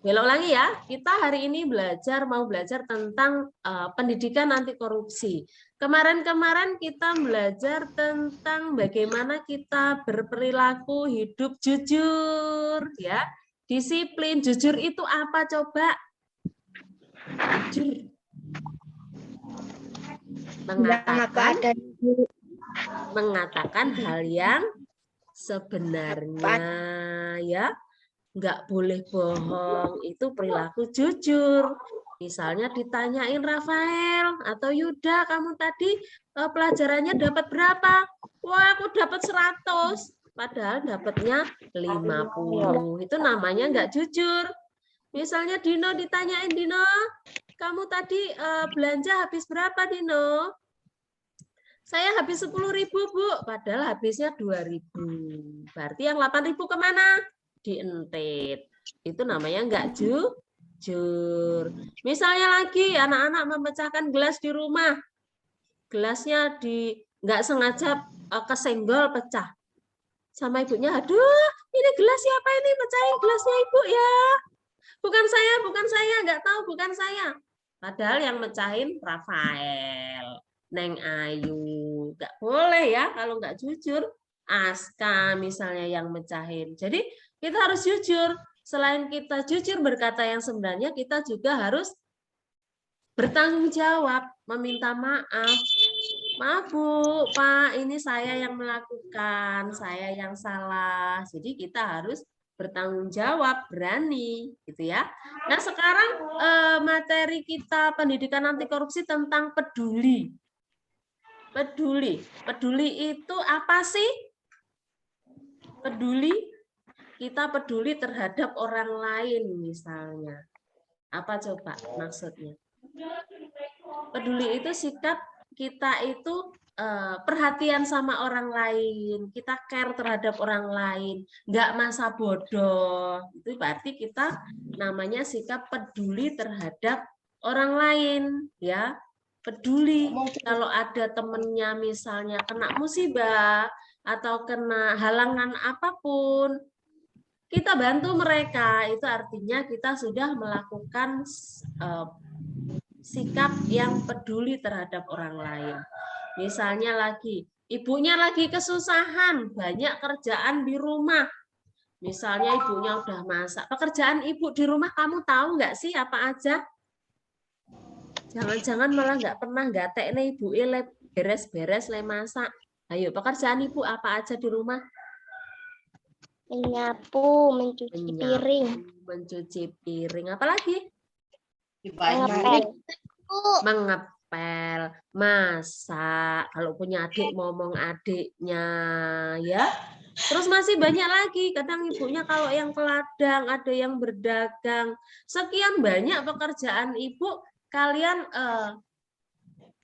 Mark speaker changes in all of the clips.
Speaker 1: Belok lagi ya, kita hari ini mau belajar tentang pendidikan anti korupsi. Kemarin-kemarin kita belajar tentang bagaimana kita berperilaku hidup jujur, ya. Disiplin, jujur itu apa coba? Jujur. Mengatakan hal yang sebenarnya, ya. Nggak boleh bohong, itu perilaku jujur. Misalnya ditanyain Rafael atau Yuda, kamu tadi pelajarannya dapat berapa? Wah, aku dapat 100. Padahal dapatnya 50. Itu namanya nggak jujur. Misalnya Dino ditanyain, Dino, kamu tadi belanja habis berapa, Dino? Saya habis 10.000, Bu. Padahal habisnya 2.000. Berarti yang 8.000 kemana? Dientit. Itu namanya nggak jujur. Misalnya lagi anak-anak memecahkan gelas di rumah. Gelasnya nggak sengaja kesenggol pecah. Sama ibunya, aduh, ini gelas siapa ini? Pecahin gelasnya ibu ya. Bukan saya, nggak tahu, bukan saya. Padahal yang mecahin Rafael, Neng Ayu. Nggak boleh ya kalau nggak jujur. Aska misalnya yang mecahin. Jadi kita harus jujur. Selain kita jujur berkata yang sebenarnya, kita juga harus bertanggung jawab, meminta maaf. Maaf Bu, Pak, ini saya yang melakukan, saya yang salah. Jadi kita harus bertanggung jawab, berani, gitu ya. Nah sekarang materi kita pendidikan anti korupsi tentang peduli. Peduli itu apa sih? Peduli, kita peduli terhadap orang lain misalnya. Apa coba maksudnya? Peduli itu sikap kita itu perhatian sama orang lain, kita care terhadap orang lain, nggak masa bodoh. Itu berarti kita namanya sikap peduli terhadap orang lain, ya. Peduli kalau ada temennya misalnya kena musibah atau kena halangan apapun, kita bantu mereka. Itu artinya kita sudah melakukan sikap yang peduli terhadap orang lain. Misalnya lagi, ibunya lagi kesusahan, banyak kerjaan di rumah. Misalnya ibunya udah masak. Pekerjaan ibu di rumah kamu tahu nggak sih apa aja? Jangan-jangan malah nggak pernah nih ibu beres-beres le masak. Ayo, pekerjaan ibu apa aja di rumah?
Speaker 2: Menyapu, mencuci piring.
Speaker 1: Mencuci piring. Apalagi? Mengepel, masak. Kalau punya adik ngomong adiknya, ya. Terus masih banyak lagi. Kadang ibunya kalau yang ke ladang, ada yang berdagang. Sekian banyak pekerjaan ibu. Kalian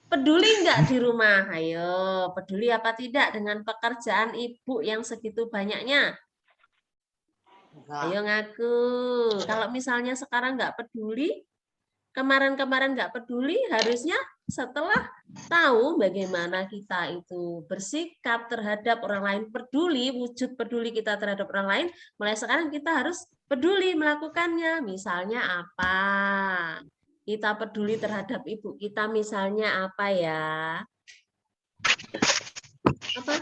Speaker 1: peduli nggak di rumah? Ayo, peduli apa tidak dengan pekerjaan ibu yang segitu banyaknya? Ayo ngaku. Kalau misalnya sekarang nggak peduli, kemarin-kemarin nggak peduli, harusnya setelah tahu bagaimana kita itu bersikap terhadap orang lain, peduli, wujud peduli kita terhadap orang lain, mulai sekarang kita harus peduli melakukannya. Misalnya apa? Kita peduli terhadap ibu kita, misalnya apa ya? Apa?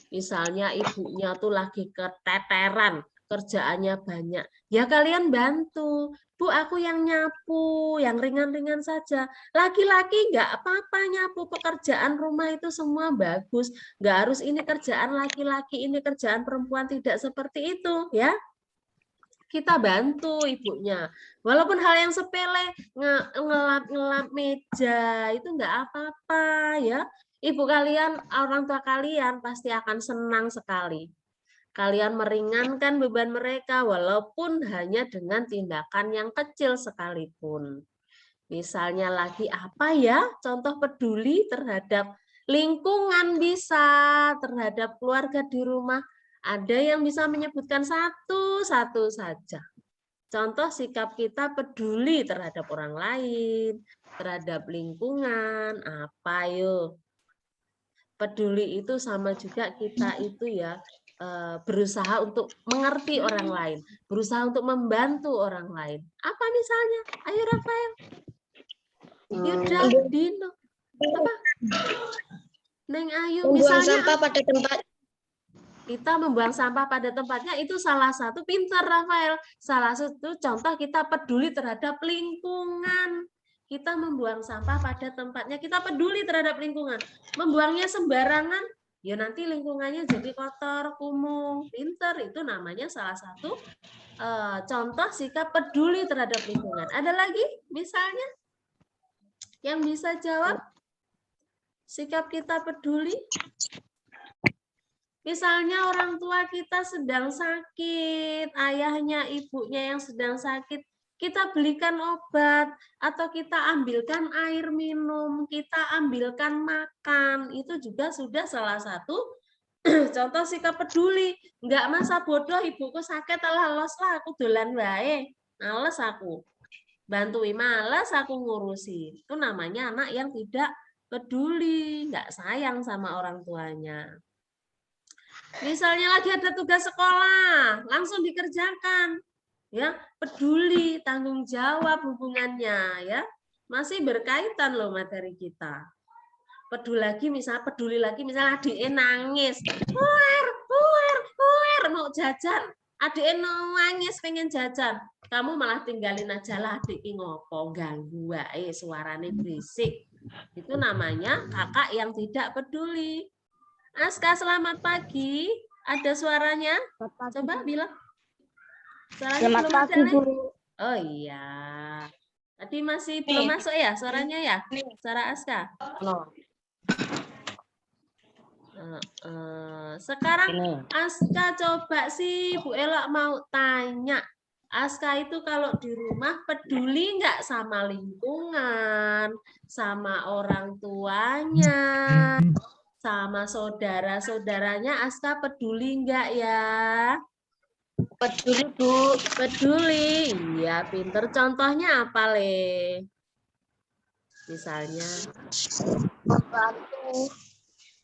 Speaker 1: Misalnya ibunya tuh lagi keteteran, kerjaannya banyak. Ya kalian bantu. Bu, aku yang nyapu, yang ringan-ringan saja. Laki-laki nggak apa-apa nyapu, pekerjaan rumah itu semua bagus. Nggak harus ini kerjaan laki-laki, ini kerjaan perempuan, tidak seperti itu, ya. Kita bantu ibunya. Walaupun hal yang sepele, ngelap-ngelap meja, itu nggak apa-apa, ya. Ibu kalian, orang tua kalian pasti akan senang sekali. Kalian meringankan beban mereka walaupun hanya dengan tindakan yang kecil sekalipun. Misalnya lagi apa ya? Contoh peduli terhadap lingkungan bisa, terhadap keluarga di rumah. Ada yang bisa menyebutkan satu-satu saja. Contoh sikap kita peduli terhadap orang lain, terhadap lingkungan, apa yuk? Peduli itu sama juga kita itu ya berusaha untuk mengerti orang lain, berusaha untuk membantu orang lain. Apa misalnya? Ayo Rafael, Yuda, Dino, apa? Neng Ayu,
Speaker 2: Membuang
Speaker 1: misalnya
Speaker 2: sampah pada tempat.
Speaker 1: kita membuang sampah pada tempatnya itu salah satu, pinter Rafael. Salah satu contoh kita peduli terhadap lingkungan. Kita membuang sampah pada tempatnya, kita peduli terhadap lingkungan. Membuangnya sembarangan, ya nanti lingkungannya jadi kotor, kumuh. Pinter, itu namanya salah satu contoh sikap peduli terhadap lingkungan. Ada lagi misalnya yang bisa jawab sikap kita peduli? Misalnya orang tua kita sedang sakit, ayahnya, ibunya yang sedang sakit, kita belikan obat, atau kita ambilkan air minum, kita ambilkan makan, itu juga sudah salah satu contoh sikap peduli. Enggak masa bodoh, ibuku sakit, alah aku dolan wae, males aku. Bantui, males aku ngurusi. Itu namanya anak yang tidak peduli, enggak sayang sama orang tuanya. Misalnya lagi ada tugas sekolah, langsung dikerjakan. Ya, peduli, tanggung jawab hubungannya, ya. Masih berkaitan loh materi kita. Peduli lagi misalnya adiknya nangis. Mau jajan. Adiknya nangis pengen jajan. Kamu malah tinggalin aja lah adiknya ngopo, ganggu wae, suaranya berisik. Itu namanya kakak yang tidak peduli. Aska, selamat pagi. Ada suaranya? Coba bilang. Suaranya
Speaker 2: Selamat
Speaker 1: belum
Speaker 2: pagi,
Speaker 1: ada,
Speaker 2: Bu.
Speaker 1: Oh iya. Tadi masih belum masuk ya suaranya ya? Suara Aska. Sekarang Aska coba sih Bu Elok mau tanya. Aska itu kalau di rumah peduli nggak sama lingkungan, sama orang tuanya, sama saudara-saudaranya? Aska peduli nggak ya?
Speaker 2: Peduli, Bu.
Speaker 1: Peduli. Iya, pinter. Contohnya apa, Le? Misalnya?
Speaker 2: Membantu.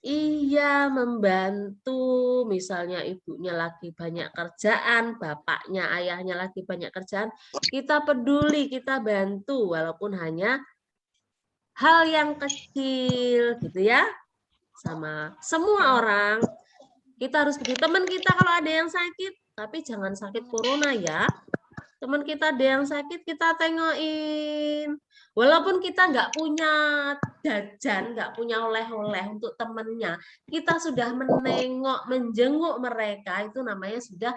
Speaker 1: Iya, membantu. Misalnya ibunya lagi banyak kerjaan, bapaknya, ayahnya lagi banyak kerjaan. Kita peduli, kita bantu, walaupun hanya hal yang kecil, gitu ya. Sama semua orang. Kita harus peduli. Teman kita kalau ada yang sakit, tapi jangan sakit corona ya. Teman kita ada yang sakit, kita tengokin. Walaupun kita nggak punya jajan, nggak punya oleh-oleh untuk temennya, kita sudah menengok, menjenguk mereka, itu namanya sudah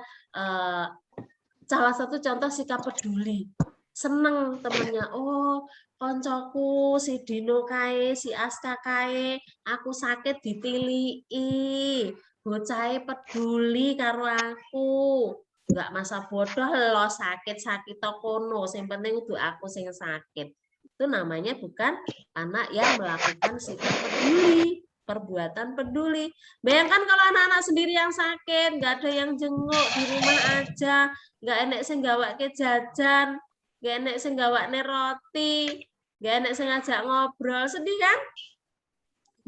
Speaker 1: salah satu contoh sikap peduli. Seneng temennya, oh koncoku si Dino kae, si Aska kae, aku sakit ditilii, bocahe peduli karo aku. Enggak masa bodoh lo sakit kono, yang penting itu aku sing sakit. Itu namanya bukan anak yang melakukan sikap peduli, perbuatan peduli. Bayangkan kalau anak-anak sendiri yang sakit, nggak ada yang jenguk, di rumah aja, nggak enek sing gawake jajan, nggak enek sing gawakne roti, nggak enek sing ngajak ngobrol, sedih kan?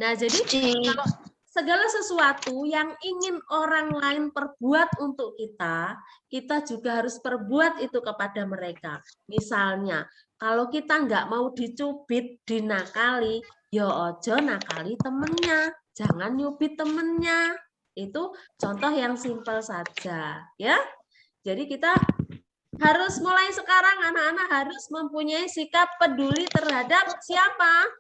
Speaker 1: Nah, jadi kalau segala sesuatu yang ingin orang lain perbuat untuk kita, kita juga harus perbuat itu kepada mereka. Misalnya, kalau kita nggak mau dicubit, dinakali, ya ojo nakali temennya, jangan nyubit temennya. Itu contoh yang simpel saja, ya. Jadi kita harus mulai sekarang anak-anak harus mempunyai sikap peduli terhadap siapa?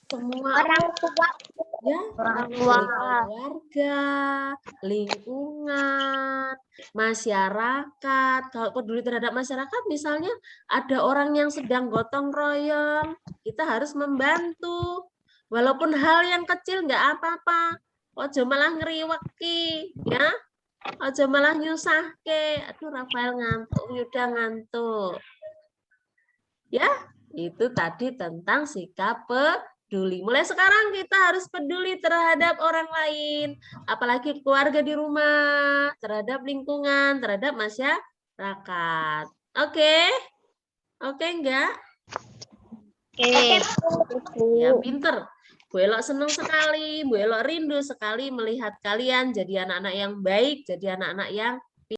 Speaker 1: Semua
Speaker 2: orang tua,
Speaker 1: ya, orang tua, keluarga, lingkungan, masyarakat. Kalau peduli terhadap masyarakat, misalnya ada orang yang sedang gotong royong, kita harus membantu. Walaupun hal yang kecil nggak apa-apa. Ojo malah ngeriweki, ya. Ojo malah nyusahke. Aduh, Rafael ngantuk, Yuda ngantuk. Ya, itu tadi tentang sikap peduli. Mulai sekarang kita harus peduli terhadap orang lain, apalagi keluarga di rumah, terhadap lingkungan, terhadap masyarakat. Oke? Oke enggak?
Speaker 2: Oke.
Speaker 1: Ya, pinter. Bu Elok senang sekali, Bu Elok rindu sekali melihat kalian jadi anak-anak yang baik, jadi anak-anak yang